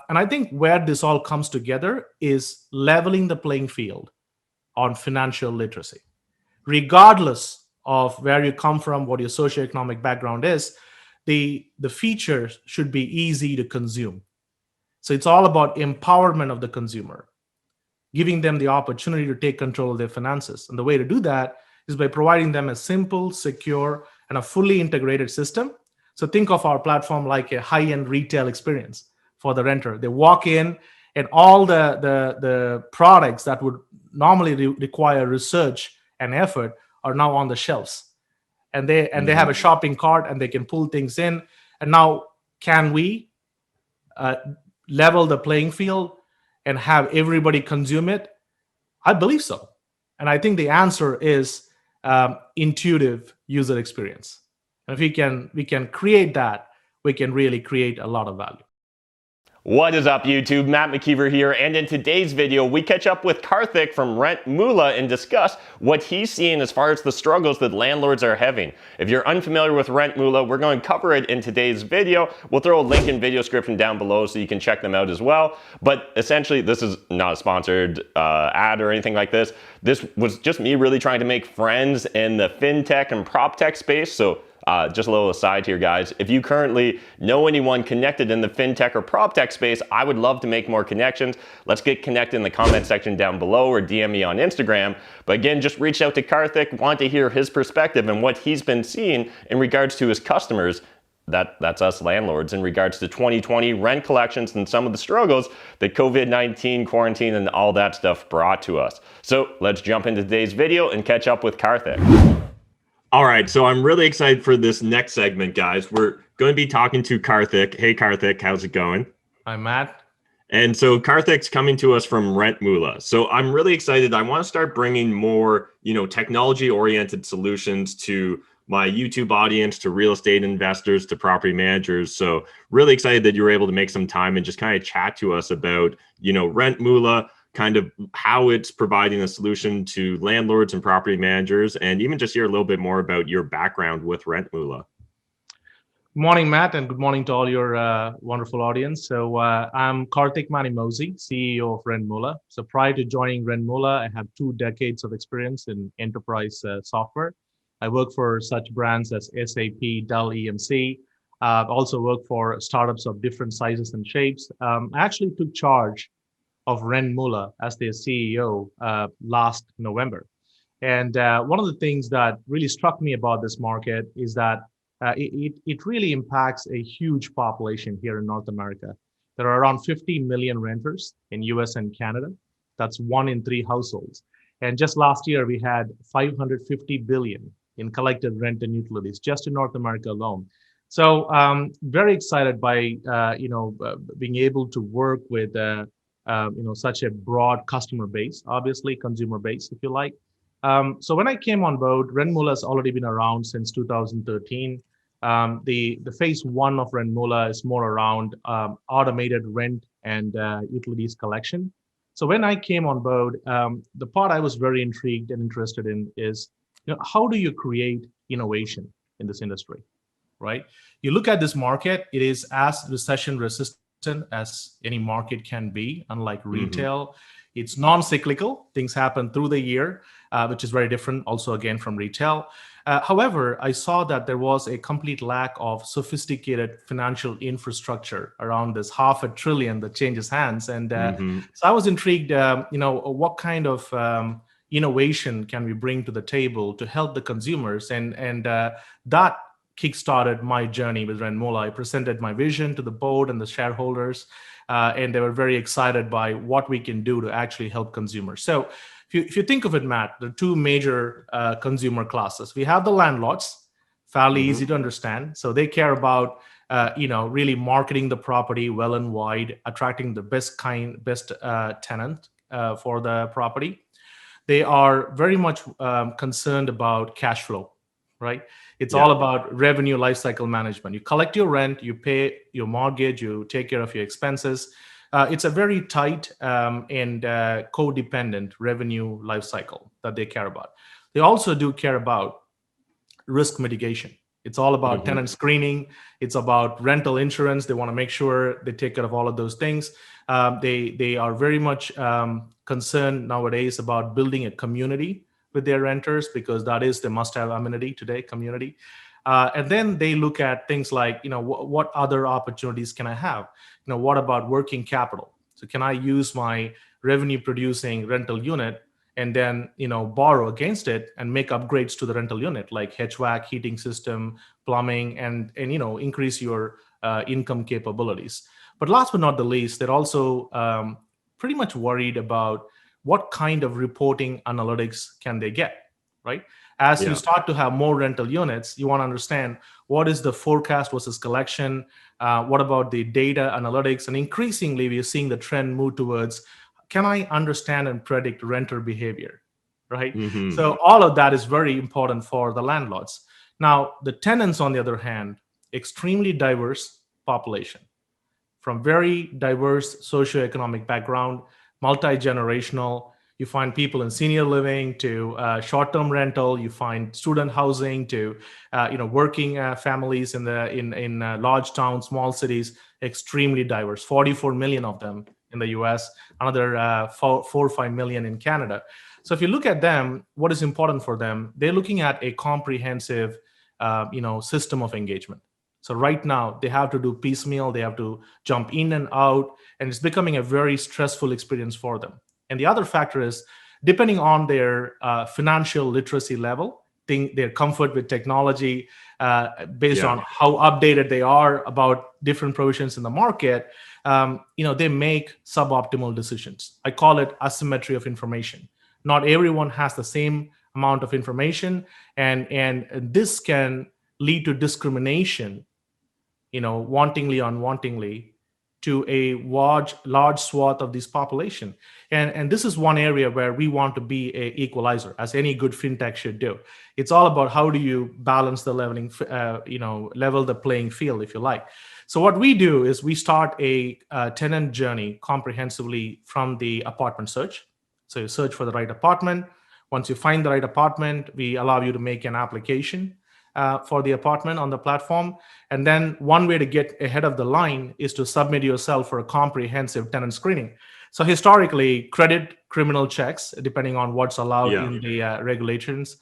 And I think where this all comes together is leveling the playing field on financial literacy. Regardless of where you come from, what your socioeconomic background is, the features should be easy to consume. So it's all about empowerment of the consumer, giving them the opportunity to take control of their finances. And the way to do that is by providing them a simple, secure, and a fully integrated system. So think of our platform like a high-end retail experience for the renter. They walk in, and all the products that would normally require research and effort are now on the shelves. And they have a Hmm. shopping cart, and they can pull things in. And now, can we uh, level the playing field and have everybody consume it? I believe so. And I think the answer is intuitive user experience. And if we can create that, we can really create a lot of value. What is up, YouTube? Matt McKeever here, and in today's video, we catch up with Karthik from RentMoola and discuss what he's seeing as far as the struggles that landlords are having. If you're unfamiliar with RentMoola, we're going to cover it in today's video. We'll throw a link in video description down below so you can check them out as well. But essentially, this is not a sponsored ad or anything like this. This was just me really trying to make friends in the fintech and prop tech space. So just a little aside here, guys. If you currently know anyone connected in the fintech or prop tech space, I would love to make more connections. Let's get connected in the comment section down below or DM me on Instagram. But again, just reach out to Karthik, want to hear his perspective and what he's been seeing in regards to his customers. That's us landlords in regards to 2020 rent collections and some of the struggles that COVID-19, quarantine, and all that stuff brought to us. So let's jump into today's video and catch up with Karthik. All right, so I'm really excited for this next segment, guys. We're going to be talking to Karthik. Hey, Karthik, how's it going? I'm Matt. And so Karthik's coming to us from RentMoola. So I'm really excited. I want to start bringing more, technology-oriented solutions to my YouTube audience, to real estate investors, to property managers. So really excited that you were able to make some time and just kind of chat to us about, RentMoola, kind of how it's providing a solution to landlords and property managers, and even just hear a little bit more about your background with RentMoola. Good morning, Matt, and good morning to all your wonderful audience. So I'm Karthik Manimozhi, CEO of RentMoola. So prior to joining RentMoola, I have 2 decades of experience in enterprise software. I work for such brands as SAP, Dell EMC. I've also worked for startups of different sizes and shapes. I actually took charge of RentMoola as their CEO last November. And one of the things that really struck me about this market is that it really impacts a huge population here in North America. There are around 50 million renters in US and Canada. That's 1 in 3 households. And just last year, we had 550 billion in collected rent and utilities just in North America alone. So very excited by being able to work with such a broad customer base, obviously consumer base, if you like. So when I came on board, RentMoola has already been around since 2013. The phase 1 of RentMoola is more around automated rent and utilities collection. So when I came on board, the part I was very intrigued and interested in is, how do you create innovation in this industry, right? You look at this market; it is as recession resistant as any market can be. Unlike retail, it's non-cyclical. Things happen through the year, which is very different also again from retail. However, I saw that there was a complete lack of sophisticated financial infrastructure around this $500 billion that changes hands. And so I was intrigued, what kind of innovation can we bring to the table to help the consumers? And that kickstarted my journey with RentMoola. I presented my vision to the board and the shareholders, and they were very excited by what we can do to actually help consumers. So if you think of it, Matt, there are 2 major consumer classes. We have the landlords, fairly easy to understand. So they care about, really marketing the property well and wide, attracting the best tenant for the property. They are very much concerned about cash flow, right? It's all about revenue lifecycle management. You collect your rent, you pay your mortgage, you take care of your expenses. It's a very tight and codependent revenue lifecycle that they care about. They also do care about risk mitigation. It's all about Hmm. tenant screening. It's about rental insurance. They want to make sure they take care of all of those things. They are very much concerned nowadays about building a community with their renters, because that is the must-have amenity today, community. And then they look at things like, what other opportunities can I have? What about working capital? So can I use my revenue producing rental unit and then borrow against it and make upgrades to the rental unit, like HVAC, heating system, plumbing, and increase your income capabilities. But last but not the least, they're also pretty much worried about what kind of reporting analytics can they get, right? As you Yeah. start to have more rental units, you want to understand what is the forecast versus collection, what about the data analytics, and increasingly we are seeing the trend move towards, can I understand and predict renter behavior, right? Hmm. So all of that is very important for the landlords. Now, the tenants, on the other hand, extremely diverse population from very diverse socioeconomic background, multi-generational. You find people in senior living to short-term rental. You find student housing to working families in large towns, small cities. Extremely diverse. 44 million of them in the U.S. Another 4 or 5 million in Canada. So if you look at them, what is important for them? They're looking at a comprehensive, system of engagement. So right now they have to do piecemeal, they have to jump in and out, and it's becoming a very stressful experience for them. And the other factor is, depending on their financial literacy level, their comfort with technology, based Yeah. on how updated they are about different provisions in the market, they make suboptimal decisions. I call it asymmetry of information. Not everyone has the same amount of information, and this can lead to discrimination, wantingly, unwantingly, to a large swath of this population. And this is one area where we want to be a equalizer, as any good fintech should do. It's all about how do you balance the level the playing field, if you like. So what we do is we start a tenant journey comprehensively from the apartment search. So you search for the right apartment. Once you find the right apartment, we allow you to make an application for the apartment on the platform. And then one way to get ahead of the line is to submit yourself for a comprehensive tenant screening. So historically, credit, criminal checks, depending on what's allowed Yeah. in the regulations,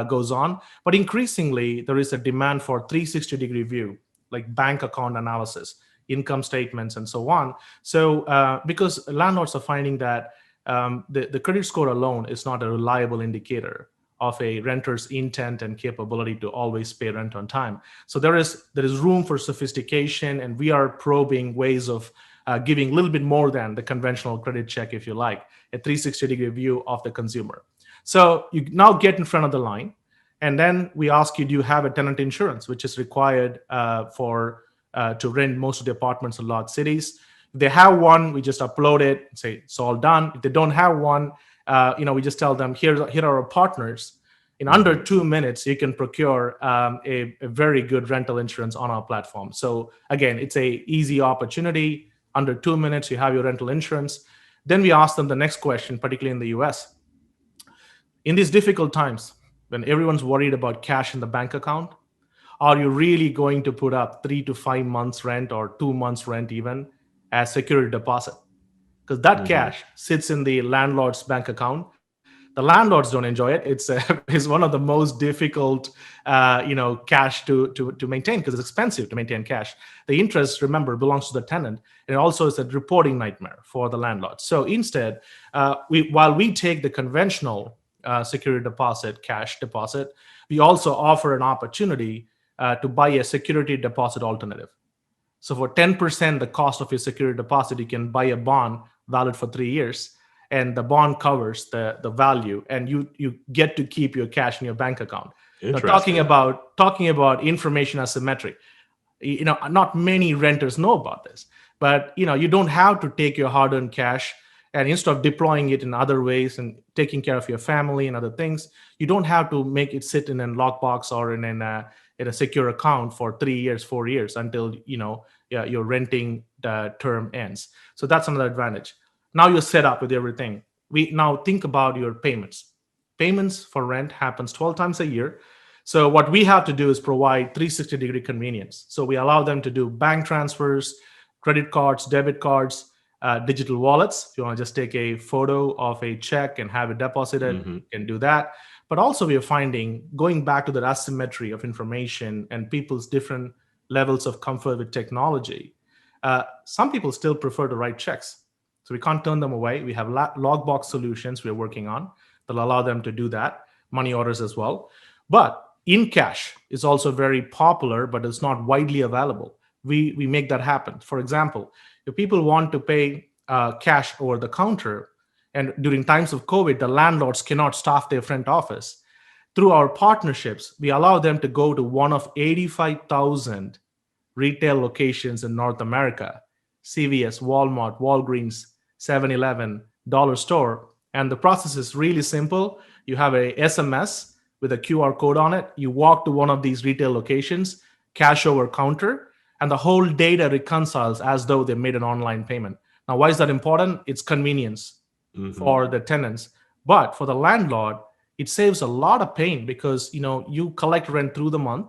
goes on. But increasingly, there is a demand for 360-degree view, like bank account analysis, income statements, and so on. So because landlords are finding that the credit score alone is not a reliable indicator of a renter's intent and capability to always pay rent on time. So there is room for sophistication, and we are probing ways of giving a little bit more than the conventional credit check, if you like, a 360-degree view of the consumer. So you now get in front of the line, and then we ask you, do you have a tenant insurance, which is required for to rent most of the apartments in large cities. If they have one, we just upload it and say it's all done. If they don't have one, we just tell them, here are our partners. In under Hmm. 2 minutes, you can procure a very good rental insurance on our platform. So again, it's a easy opportunity. Under 2 minutes, you have your rental insurance. Then we ask them the next question, particularly in the US. In these difficult times, when everyone's worried about cash in the bank account, are you really going to put up 3 to 5 months rent or 2 months rent even as security deposit? Because that Hmm. cash sits in the landlord's bank account. The landlords don't enjoy it. It's it's one of the most difficult cash to maintain, because it's expensive to maintain cash. The interest, remember, belongs to the tenant, and also it's a reporting nightmare for the landlord. So instead, while we take the conventional security deposit, cash deposit, we also offer an opportunity to buy a security deposit alternative. So for 10% the cost of your security deposit, you can buy a bond valid for 3 years, and the bond covers the value, and you get to keep your cash in your bank account. Now, Interesting. talking about information asymmetry, not many renters know about this, but you don't have to take your hard-earned cash, and instead of deploying it in other ways and taking care of your family and other things, you don't have to make it sit in a lockbox or in a secure account for 3 years, 4 years, until your renting term ends. So that's another advantage. Now you're set up with everything. We now think about your payments. Payments for rent happens 12 times a year. So what we have to do is provide 360-degree convenience. So we allow them to do bank transfers, credit cards, debit cards, digital wallets. If you want to just take a photo of a check and have it deposited, you can do that. But also we are finding, going back to the asymmetry of information and people's different levels of comfort with technology, some people still prefer to write checks. So we can't turn them away. We have logbox solutions we're working on that will allow them to do that, money orders as well. But in cash is also very popular, but it's not widely available. We make that happen. For example, if people want to pay cash over the counter, and during times of COVID, the landlords cannot staff their front office. Through our partnerships, we allow them to go to one of 85,000 retail locations in North America: CVS, Walmart, Walgreens, 7-Eleven, Dollar Store. And the process is really simple. You have a SMS with a QR code on it. You walk to one of these retail locations, cash over counter, and the whole data reconciles as though they made an online payment. Now, why is that important? It's convenience for the tenants. But for the landlord, it saves a lot of pain because you collect rent through the month.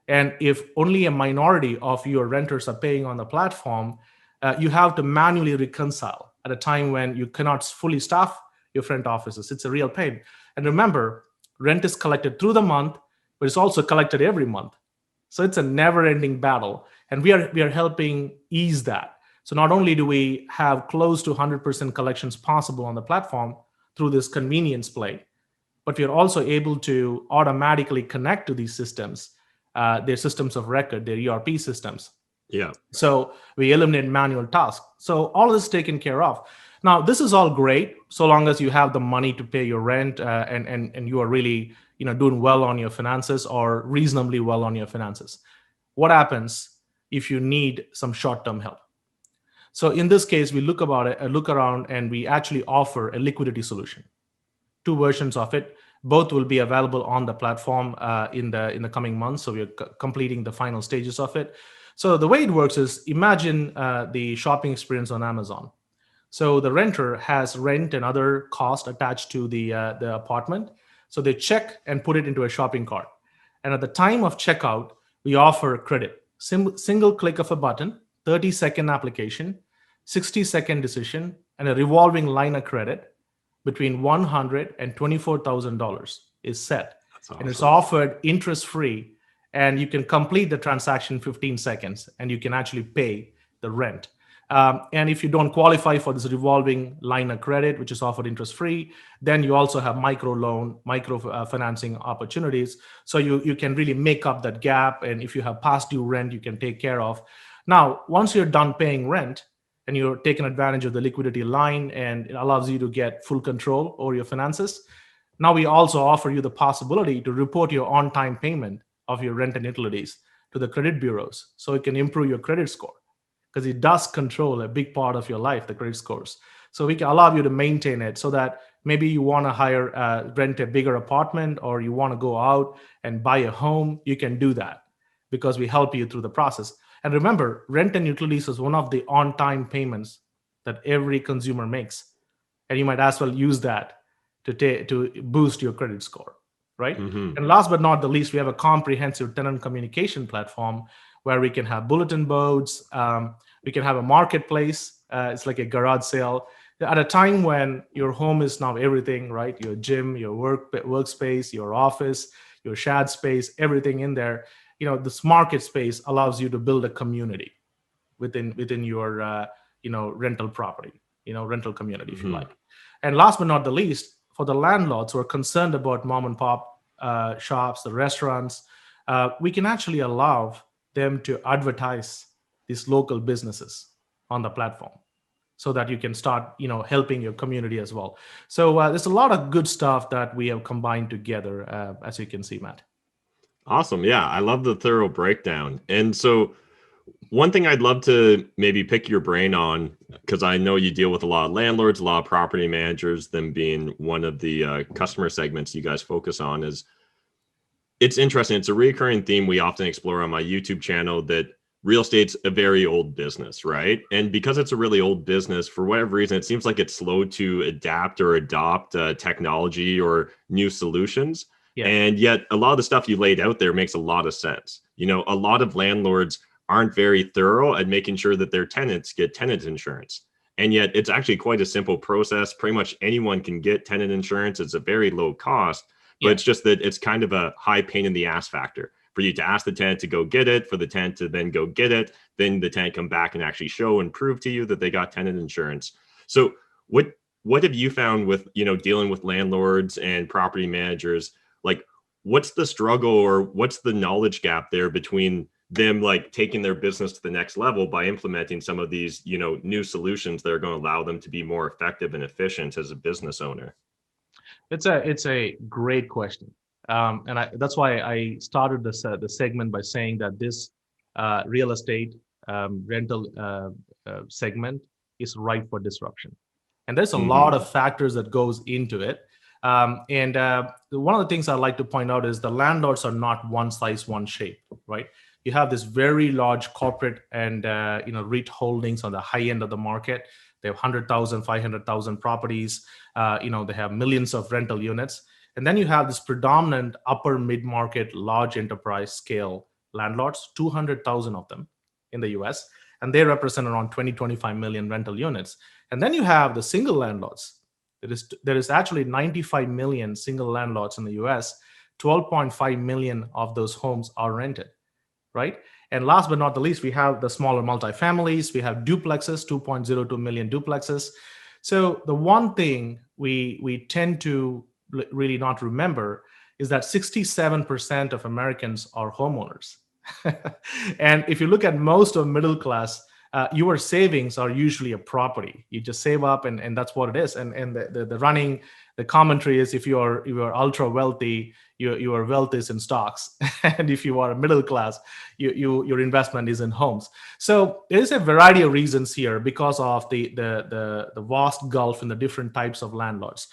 And if only a minority of your renters are paying on the platform, you have to manually reconcile at a time when you cannot fully staff your front offices. It's a real pain. And remember, rent is collected through the month, but it's also collected every month. So it's a never-ending battle. And we are helping ease that. So not only do we have close to 100% collections possible on the platform through this convenience play, but we are also able to automatically connect to these systems, their systems of record, their ERP systems. Yeah. So we eliminate manual tasks. So all of this is taken care of. Now, this is all great so long as you have the money to pay your rent and you are really doing well on your finances or reasonably well on your finances. What happens if you need some short-term help? So in this case, we look around and we actually offer a liquidity solution. 2 versions of it. Both will be available on the platform in the coming months. So we're completing the final stages of it. So the way it works is, imagine the shopping experience on Amazon. So the renter has rent and other costs attached to the apartment. So they check and put it into a shopping cart. And at the time of checkout, we offer credit. Single click of a button, 30-second application, 60-second decision, and a revolving line of credit between $100 and $24,000 is set. That's awesome. And it's offered interest-free, and you can complete the transaction in 15 seconds, and you can actually pay the rent. And if you don't qualify for this revolving line of credit, which is offered interest-free, then you also have micro financing opportunities. So you can really make up that gap. And if you have past due rent, you can take care of. Now, once you're done paying rent and you're taking advantage of the liquidity line and it allows you to get full control over your finances, now we also offer you the possibility to report your on-time payment of your rent and utilities to the credit bureaus so it can improve your credit score. Because it does control a big part of your life, the credit scores. So we can allow you to maintain it so that maybe you want to rent a bigger apartment, or you want to go out and buy a home, you can do that because we help you through the process. And remember, rent and utilities is one of the on-time payments that every consumer makes. And you might as well use that to boost your credit score, right? Mm-hmm. And last but not the least, we have a comprehensive tenant communication platform where we can have bulletin boards, we can have a marketplace. It's like a garage sale. At a time when your home is now everything, right? Your gym, your workspace, your office, your shared space, everything in there. This market space allows you to build a community within your rental property, rental community, if you like. And last but not the least, for the landlords who are concerned about mom and pop shops, the restaurants, we can actually allow them to advertise these local businesses on the platform so that you can start, helping your community as well. So there's a lot of good stuff that we have combined together, as you can see, Matt. Awesome. Yeah, I love the thorough breakdown. And so one thing I'd love to maybe pick your brain on, because I know you deal with a lot of landlords, a lot of property managers, them being one of the customer segments you guys focus on, is it's interesting. It's a recurring theme we often explore on my YouTube channel, that real estate's a very old business, right? And because it's a really old business, for whatever reason, it seems like it's slow to adapt or adopt technology or new solutions. Yeah. And yet a lot of the stuff you laid out there makes a lot of sense. A lot of landlords aren't very thorough at making sure that their tenants get tenant insurance. And yet it's actually quite a simple process. Pretty much anyone can get tenant insurance. It's a very low cost, but Yeah. it's just that it's kind of a high pain in the ass factor for you to ask the tenant to go get it, for the tenant to then go get it, then the tenant come back and actually show and prove to you that they got tenant insurance. So what have you found with, dealing with landlords and property managers? Like, what's the struggle or what's the knowledge gap there between them like taking their business to the next level by implementing some of these, new solutions that are going to allow them to be more effective and efficient as a business owner? It's a great question, and that's why I started the segment by saying that this real estate rental segment is ripe for disruption, and there's a lot of factors that goes into it. And one of the things I like to point out is the landlords are not one size, one shape, right? You have this very large corporate and REIT holdings on the high end of the market. They have 100,000, 500,000 properties. They have millions of rental units. And then you have this predominant upper mid-market, large enterprise scale landlords, 200,000 of them in the US. And they represent around 20, 25 million rental units. And then you have the single landlords. There is actually 95 million single landlords in the US. 12.5 million of those homes are rented, right? And last but not the least, we have the smaller multifamilies. We have duplexes, 2.02 million duplexes. So the one thing we tend to really not remember is that 67% of Americans are homeowners. And if you look at most of middle class, your savings are usually a property. You just save up, and that's what it is. And the commentary is, if you are ultra wealthy, your wealth is in stocks, and if you are middle class, your investment is in homes. So there is a variety of reasons here because of the vast gulf in the different types of landlords.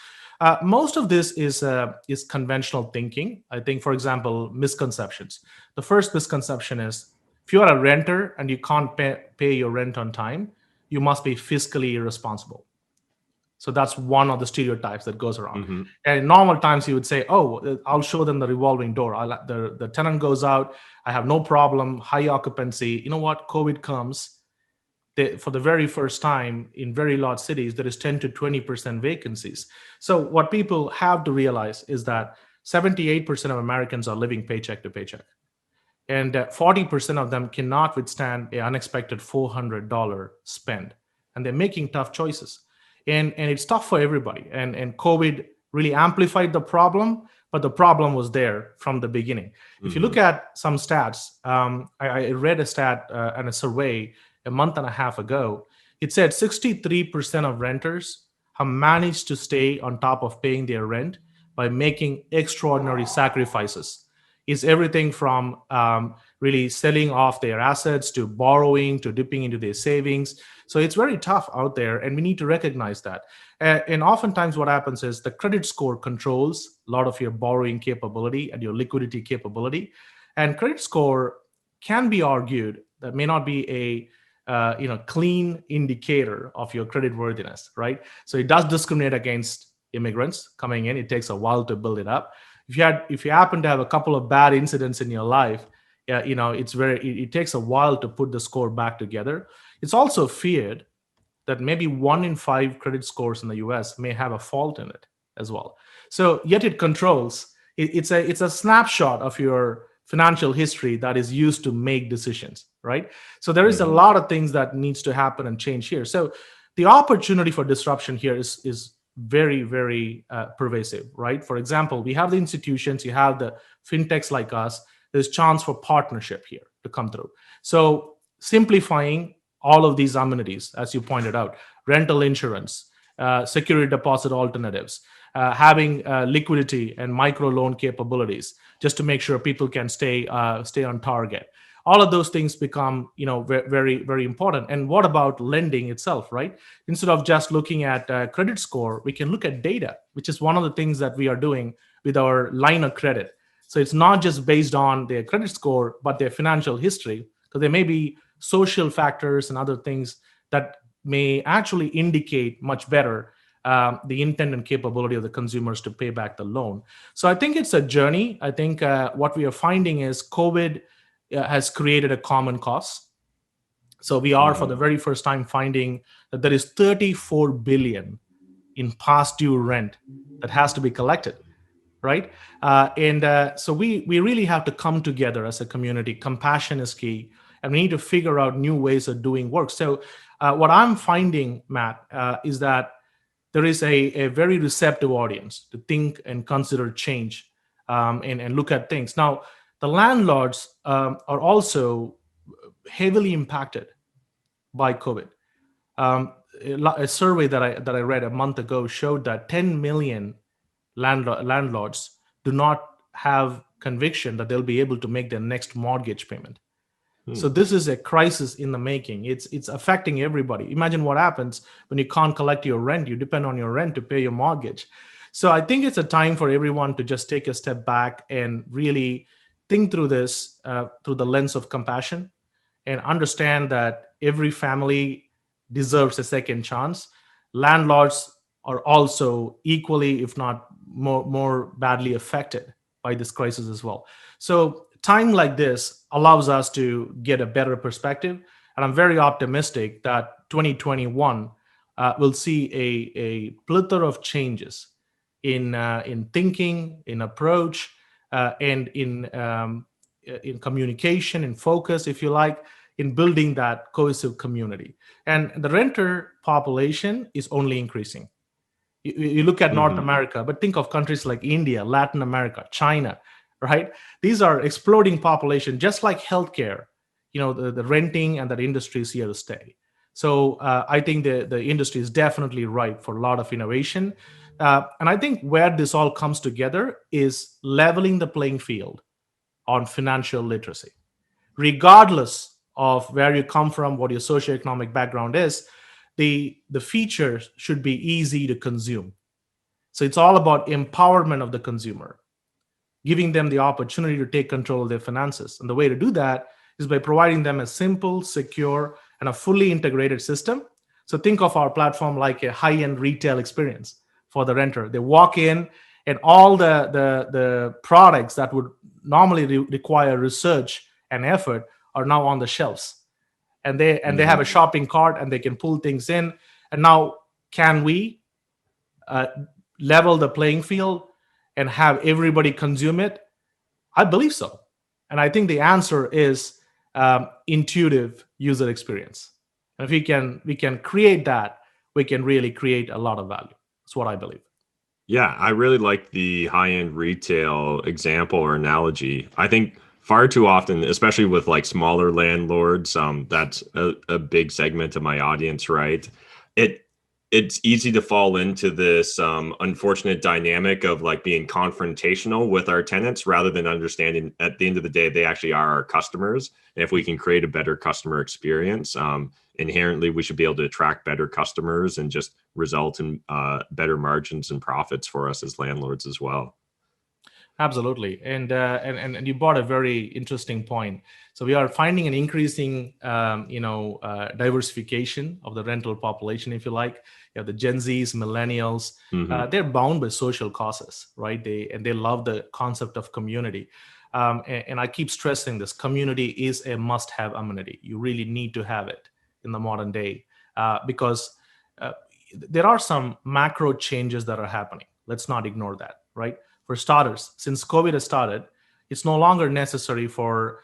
Most of this is conventional thinking. I think, for example, misconceptions. The first misconception is, if you are a renter and you can't pay your rent on time, you must be fiscally irresponsible. So that's one of the stereotypes that goes around. And in normal times, you would say, "Oh, I'll show them the revolving door. The tenant goes out. I have no problem. High occupancy. You know what? COVID comes. For the very first time in very large cities, there is 10 to 20% vacancies. So what people have to realize is that 78% of Americans are living paycheck to paycheck. And 40% of them cannot withstand an unexpected $400 spend. And they're making tough choices. And it's tough for everybody. And COVID really amplified the problem, but the problem was there from the beginning. If you look at some stats, I read a stat and a survey a month and a half ago. It said 63% of renters have managed to stay on top of paying their rent by making extraordinary sacrifices. Is everything from really selling off their assets to borrowing to dipping into their savings. So it's very tough out there, and we need to recognize that. And oftentimes what happens is the credit score controls a lot of your borrowing capability and your liquidity capability. And credit score can be argued that may not be a clean indicator of your credit worthiness, right? So it does discriminate against immigrants coming in. It takes a while to build it up. If you happen to have a couple of bad incidents in your life, it takes a while to put the score back together. It's also feared that maybe 1 in 5 credit scores in the US may have a fault in it as well. So yet it controls. It's a snapshot of your financial history that is used to make decisions, right? So there is a lot of things that needs to happen and change here. So the opportunity for disruption here is very, very pervasive, right? For example, we have the institutions, you have the fintechs like us. There's chance for partnership here to come through. So simplifying all of these amenities, as you pointed out, rental insurance, security deposit alternatives, having liquidity and micro loan capabilities, just to make sure people can stay on target. All of those things become, very, very important. And what about lending itself, right? Instead of just looking at credit score, we can look at data, which is one of the things that we are doing with our line of credit. So it's not just based on their credit score, but their financial history, because there may be social factors and other things that may actually indicate much better the intent and capability of the consumers to pay back the loan. So I think it's a journey. I think what we are finding is COVID has created a common cause. So we are, for the very first time, finding that there is 34 billion in past due rent that has to be collected, right? And so we really have to come together as a community. Compassion is key, and we need to figure out new ways of doing work. So what I'm finding, Matt, is that there is a very receptive audience to think and consider change, and look at things. Now, the landlords are also heavily impacted by COVID. A survey that I read a month ago showed that 10 million landlords do not have conviction that they'll be able to make their next mortgage payment. So this is a crisis in the making. It's affecting everybody. Imagine what happens when you can't collect your rent. You depend on your rent to pay your mortgage. So I think it's a time for everyone to just take a step back and really think through this through the lens of compassion, and understand that every family deserves a second chance. Landlords are also equally, if not more badly affected by this crisis as well. So time like this allows us to get a better perspective, and I'm very optimistic that 2021 will see a plethora of changes in thinking, in approach, and in communication, in focus, if you like, in building that cohesive community. And the renter population is only increasing. You look at North America, but think of countries like India, Latin America, China, right? These are exploding population, just like healthcare. The renting and that industry is here to stay. So I think the industry is definitely ripe for a lot of innovation. And I think where this all comes together is leveling the playing field on financial literacy. Regardless of where you come from, what your socioeconomic background is, the features should be easy to consume. So it's all about empowerment of the consumer, giving them the opportunity to take control of their finances. And the way to do that is by providing them a simple, secure, and a fully integrated system. So think of our platform like a high-end retail experience for the renter. They walk in, and all the products that would normally require research and effort are now on the shelves. And they have a shopping cart, and they can pull things in. And now, can we uh, level the playing field and have everybody consume it? I believe so. And I think the answer is intuitive user experience. And if we can create that, we can really create a lot of value. That's what I believe. Yeah, I really like the high-end retail example or analogy. I think far too often, especially with like smaller landlords, that's a big segment of my audience, right? It it's easy to fall into this unfortunate dynamic of like being confrontational with our tenants rather than understanding at the end of the day they actually are our customers. And if we can create a better customer experience, inherently we should be able to attract better customers and just result in better margins and profits for us as landlords as well. Absolutely, and you brought a very interesting point. So we are finding an increasing, diversification of the rental population, if you like. You have the Gen Zs, millennials. They're bound by social causes, right? They love the concept of community. And I keep stressing this: community is a must-have amenity. You really need to have it in the modern day, because there are some macro changes that are happening. Let's not ignore that, right? For starters, since COVID has started, it's no longer necessary for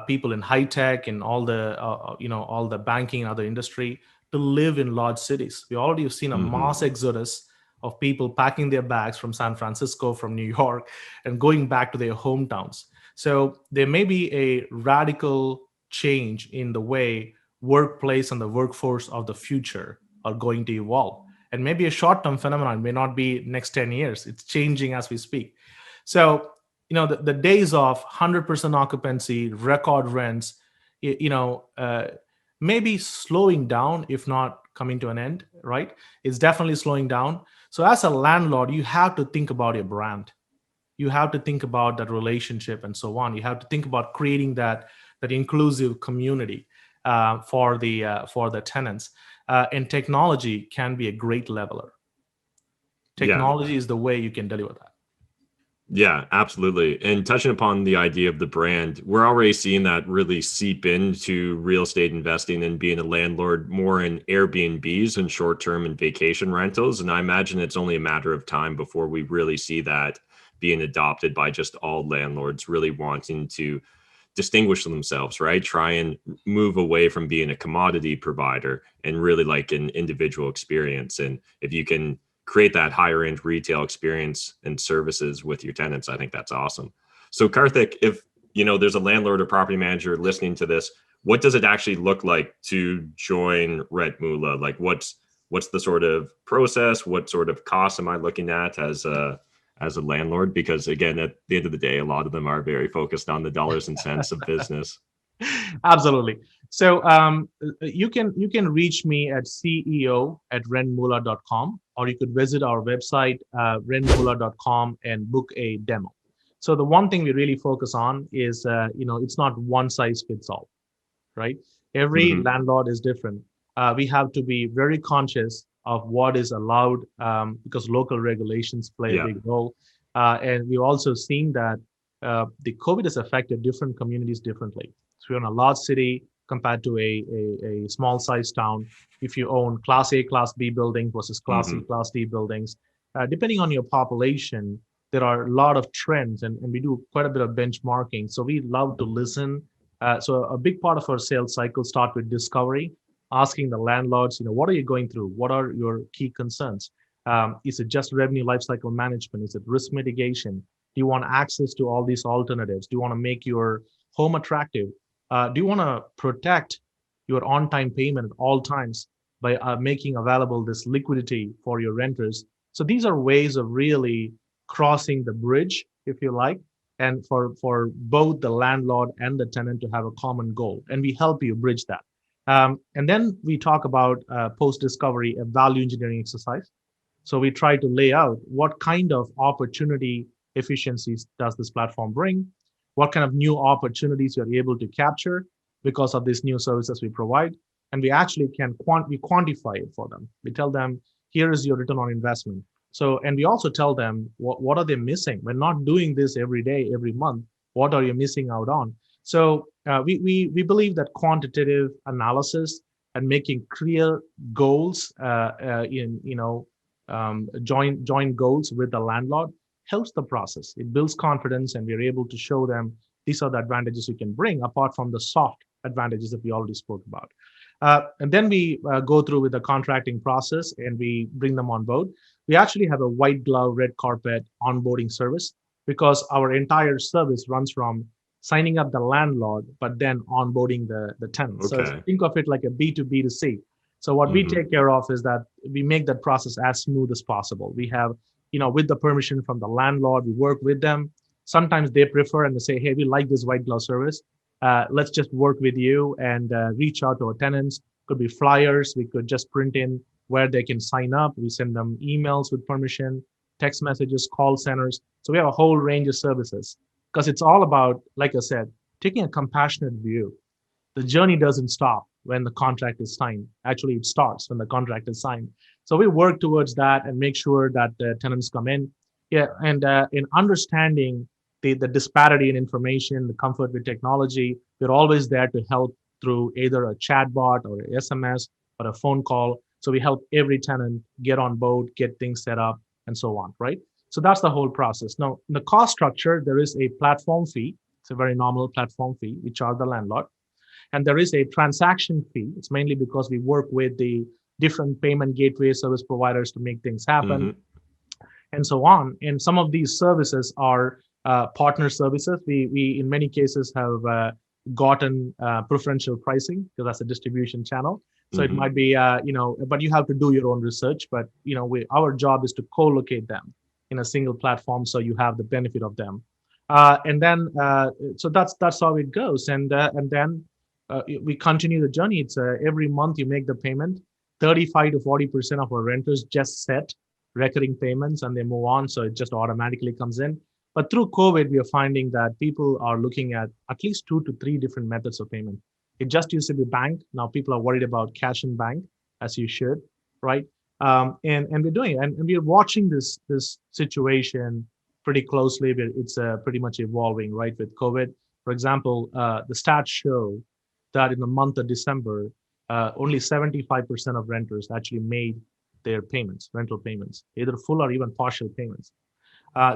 people in high tech and all the banking and other industry to live in large cities. We already have seen a mass exodus of people packing their bags from San Francisco, from New York, and going back to their hometowns. So there may be a radical change in the way workplace and the workforce of the future are going to evolve. And maybe a short-term phenomenon, may not be next 10 years. It's changing as we speak. So, the days of 100% occupancy, record rents, maybe slowing down, if not coming to an end, right? It's definitely slowing down. So as a landlord, you have to think about your brand. You have to think about that relationship and so on. You have to think about creating that inclusive community for the tenants. And technology can be a great leveler. Yeah. Technology is the way you can deliver that. Yeah, absolutely. And touching upon the idea of the brand, we're already seeing that really seep into real estate investing and being a landlord more in Airbnbs and short-term and vacation rentals. And I imagine it's only a matter of time before we really see that being adopted by just all landlords really wanting to distinguish themselves, right? Try and move away from being a commodity provider and really like an individual experience. And if you can create that higher end retail experience and services with your tenants, I think that's awesome. So Karthik, if there's a landlord or property manager listening to this, what does it actually look like to join RentMoola? Like what's the sort of process? What sort of costs am I looking at as a landlord? Because again, at the end of the day, a lot of them are very focused on the dollars and cents of business. Absolutely. So you can reach me at ceo@rentmoola.com, or you could visit our website, rentmoola.com, and book a demo. So the one thing we really focus on is, it's not one size fits all, right? Every landlord is different. We have to be very conscious of what is allowed, because local regulations play a big role. And we've also seen that the COVID has affected different communities differently. So you're in a large city compared to a small size town. If you own Class A, Class B buildings versus Class C, Class D buildings, depending on your population, there are a lot of trends, and we do quite a bit of benchmarking. So we love to listen. So a big part of our sales cycle start with discovery, asking the landlords, what are you going through? What are your key concerns? Is it just revenue lifecycle management? Is it risk mitigation? Do you want access to all these alternatives? Do you want to make your home attractive? Do you want to protect your on-time payment at all times by making available this liquidity for your renters? So these are ways of really crossing the bridge, if you like, and for both the landlord and the tenant to have a common goal. And we help you bridge that. And then we talk about post-discovery, a value engineering exercise. So we try to lay out what kind of opportunity efficiencies does this platform bring, what kind of new opportunities you're able to capture because of these new services we provide. And we actually can quantify it for them. We tell them, here is your return on investment. So, and we also tell them, what are they missing? We're not doing this every day, every month. What are you missing out on? So we believe that quantitative analysis and making clear goals joint goals with the landlord helps the process. It builds confidence, and we're able to show them these are the advantages we can bring apart from the soft advantages that we already spoke about. And then we go through with the contracting process and we bring them on board. We actually have a white glove, red carpet onboarding service because our entire service runs from signing up the landlord, but then onboarding the tenant. Okay. So think of it like a B2B2C. So what we take care of is that we make that process as smooth as possible. We have, with the permission from the landlord, we work with them. Sometimes they prefer and they say, hey, we like this white glove service. Let's just work with you and reach out to our tenants. Could be flyers. We could just print in where they can sign up. We send them emails with permission, text messages, call centers. So we have a whole range of services because it's all about, like I said, taking a compassionate view. The journey doesn't stop when the contract is signed. Actually, it starts when the contract is signed. So we work towards that and make sure that the tenants come in. Yeah, and in understanding the disparity in information, the comfort with technology, we're always there to help through either a chatbot or an SMS or a phone call. So we help every tenant get on board, get things set up, and so on, right? So that's the whole process. Now, in the cost structure, there is a platform fee. It's a very nominal platform fee. We charge the landlord. And there is a transaction fee. It's mainly because we work with the different payment gateway service providers to make things happen, and so on. And some of these services are partner services. We in many cases have gotten preferential pricing because that's a distribution channel. So it might be, but you have to do your own research. But our job is to co-locate them in a single platform, so you have the benefit of them. And then, so that's how it goes. And then we continue the journey. It's every month you make the payment. 35 to 40% of our renters just set recurring payments and they move on. So it just automatically comes in. But through COVID, we are finding that people are looking at least 2 to 3 different methods of payment. It just used to be bank. Now people are worried about cash in bank, as you should, right? And we're doing it, and we're watching this situation pretty closely. It's pretty much evolving, right? With COVID, for example, the stats show that in the month of December, only 75% of renters actually made their payments, rental payments, either full or even partial payments.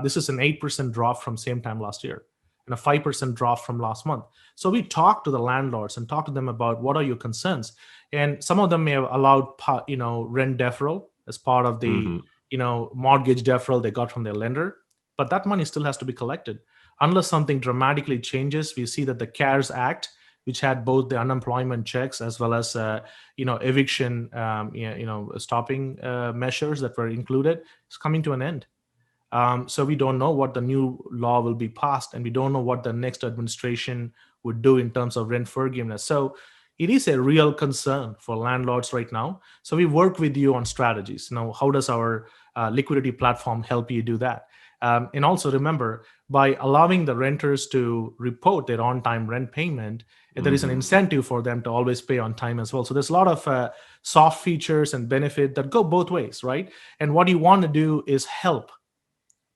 This is an 8% drop from same time last year and a 5% drop from last month. So we talked to the landlords and talked to them about what are your concerns. And some of them may have allowed, rent deferral as part of the, Hmm. mortgage deferral they got from their lender. But that money still has to be collected. Unless something dramatically changes, we see that the CARES Act, which had both the unemployment checks as well as, eviction, stopping measures that were included, is coming to an end. So we don't know what the new law will be passed, and we don't know what the next administration would do in terms of rent forgiveness. So it is a real concern for landlords right now. So we work with you on strategies. How does our liquidity platform help you do that? And also remember, by allowing the renters to report their on-time rent payment, there is an Hmm. incentive for them to always pay on time as well. So there's a lot of soft features and benefit that go both ways, right? And what you want to do is help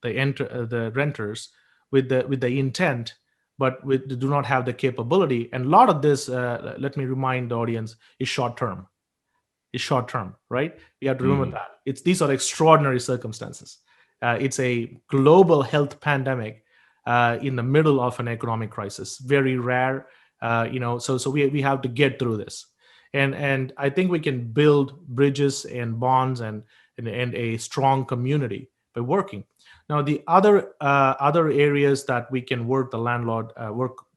the renters with the intent, but do not have the capability. And a lot of this, let me remind the audience, is short term. Is short term, right? You have to remember Hmm. that these are extraordinary circumstances. It's a global health pandemic in the middle of an economic crisis. Very rare, So we have to get through this, and I think we can build bridges and bonds and a strong community by working. Now, the other areas that we can work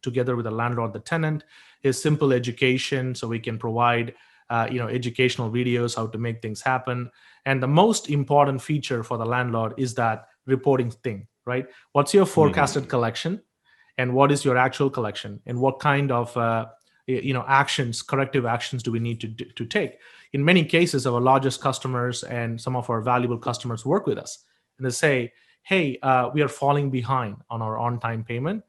together with the landlord, the tenant, is simple education. So we can provide educational videos how to make things happen. And the most important feature for the landlord is that reporting thing, right? What's your Hmm. forecasted collection, and what is your actual collection, and what kind of corrective actions do we need to take? In many cases, our largest customers and some of our valuable customers work with us, and they say, hey, we are falling behind on our on-time payment.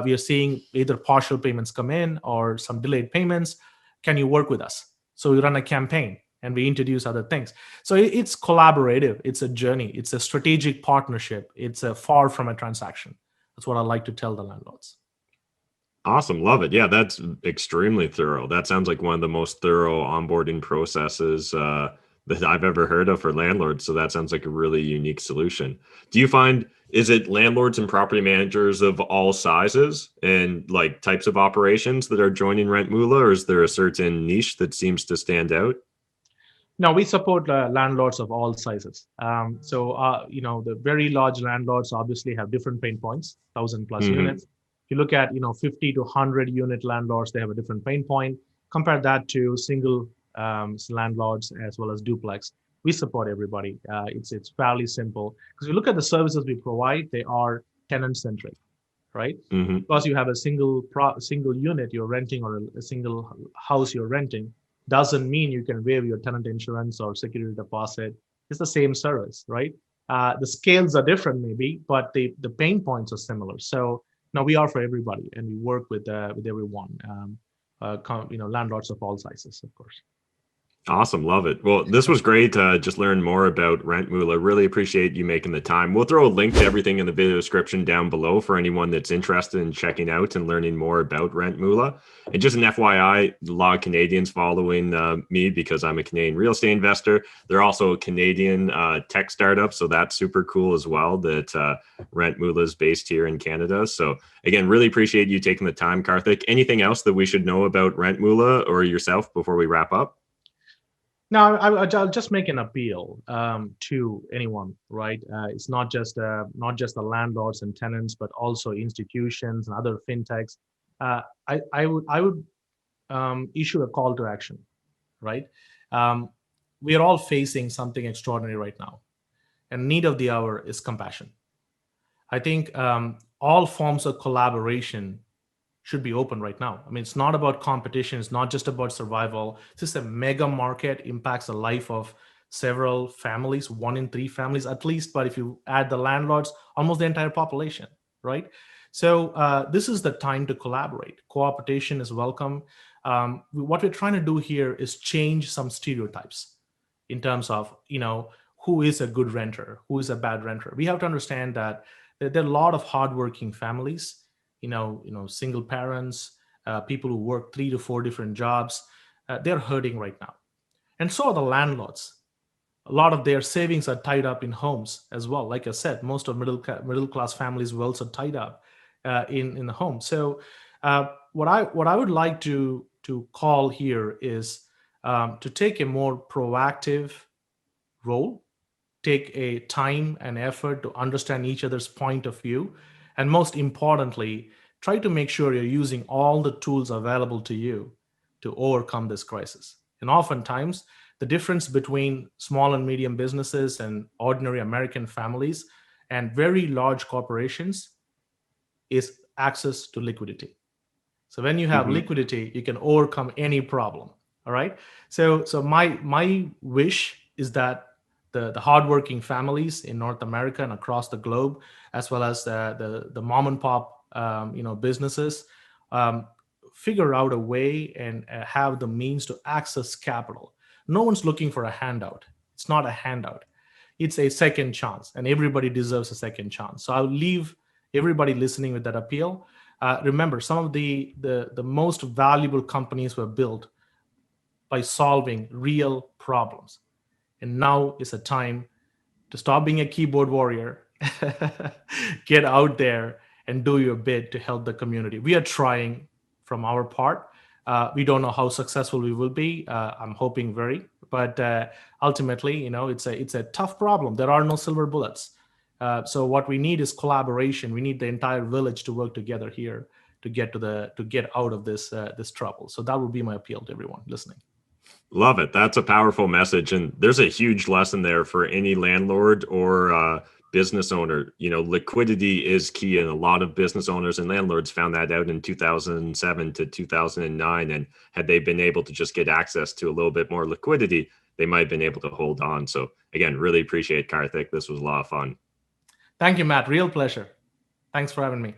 We are seeing either partial payments come in or some delayed payments. Can you work with us? So we run a campaign and we introduce other things. So it's collaborative. It's a journey. It's a strategic partnership. It's a far from a transaction. That's what I like to tell the landlords. Awesome. Love it. Yeah, that's extremely thorough. That sounds like one of the most thorough onboarding processes that I've ever heard of for landlords. So that sounds like a really unique solution. Do you find, is it landlords and property managers of all sizes and like types of operations that are joining RentMoola, or is there a certain niche that seems to stand out? Now we support landlords of all sizes. The very large landlords obviously have different pain points, 1,000 plus Hmm. units. If you look at 50 to 100 unit landlords, they have a different pain point. Compare that to single landlords as well as duplex. We support everybody. It's fairly simple because you look at the services we provide; they are tenant centric, right? Hmm. Because you have a single unit you're renting, or a single house you're renting, doesn't mean you can waive your tenant insurance or security deposit. It's the same service, right? The scales are different maybe, but the pain points are similar. So now we are for everybody, and we work with everyone. Landlords of all sizes, of course. Awesome. Love it. Well, this was great. Just learn more about RentMoola. Really appreciate you making the time. We'll throw a link to everything in the video description down below for anyone that's interested in checking out and learning more about RentMoola. And just an FYI, a lot of Canadians following me because I'm a Canadian real estate investor. They're also a Canadian tech startup. So that's super cool as well that RentMoola is based here in Canada. So again, really appreciate you taking the time, Karthik. Anything else that we should know about RentMoola or yourself before we wrap up? Now, I'll just make an appeal to anyone, right? It's not just the landlords and tenants, but also institutions and other fintechs. I would issue a call to action, right? Um, we are all facing something extraordinary right now, and need of the hour is compassion. I think all forms of collaboration should be open right now. I mean, it's not about competition. It's not just about survival. It's just a mega market, impacts the life of several families, 1 in 3 families at least. But if you add the landlords, almost the entire population, right? So this is the time to collaborate. Cooperation is welcome. What we're trying to do here is change some stereotypes. in terms of, who is a good renter, who is a bad renter. We have to understand that there are a lot of hardworking families, single parents, people who work 3 to 4 different jobs. They're hurting right now, and so are the landlords. A lot of their savings are tied up in homes as well. Like I said, most of middle class families' wealth are tied up in the home. So what I would like to call here is to take a more proactive role, take a time and effort to understand each other's point of view, and most importantly, try to make sure you're using all the tools available to you to overcome this crisis. And oftentimes, the difference between small and medium businesses and ordinary American families and very large corporations is access to liquidity. So when you have liquidity, you can overcome any problem. All right. So my wish is that the hardworking families in North America and across the globe, as well as the mom and pop businesses, figure out a way and have the means to access capital. No one's looking for a handout. It's not a handout. It's a second chance, and everybody deserves a second chance. So I'll leave everybody listening with that appeal. Remember, some of the most valuable companies were built by solving real problems. And now is a time to stop being a keyboard warrior, get out there and do your bit to help the community. We are trying from our part. We don't know how successful we will be. I'm hoping very, but ultimately, it's a tough problem. There are no silver bullets. So what we need is collaboration. We need the entire village to work together here to get out of this trouble. So that would be my appeal to everyone listening. Love it. That's a powerful message. And there's a huge lesson there for any landlord or business owner. Liquidity is key. And a lot of business owners and landlords found that out in 2007 to 2009. And had they been able to just get access to a little bit more liquidity, they might have been able to hold on. So again, really appreciate Karthik. This was a lot of fun. Thank you, Matt. Real pleasure. Thanks for having me.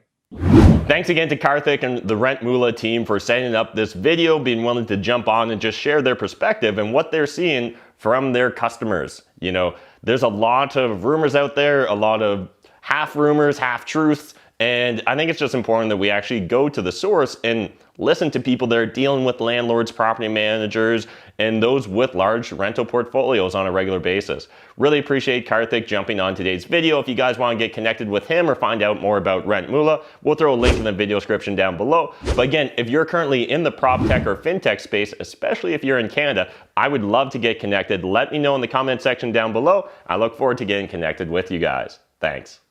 Thanks again to Karthik and the RentMoola team for setting up this video, being willing to jump on and just share their perspective and what they're seeing from their customers. There's a lot of rumors out there, a lot of half rumors, half truths, and I think it's just important that we actually go to the source and listen to people that are dealing with landlords, property managers, and those with large rental portfolios on a regular basis. Really appreciate Karthik jumping on today's video. If you guys want to get connected with him or find out more about RentMoola, we'll throw a link in the video description down below. But again, if you're currently in the prop tech or fintech space, especially if you're in Canada, I would love to get connected. Let me know in the comment section down below. I look forward to getting connected with you guys. Thanks.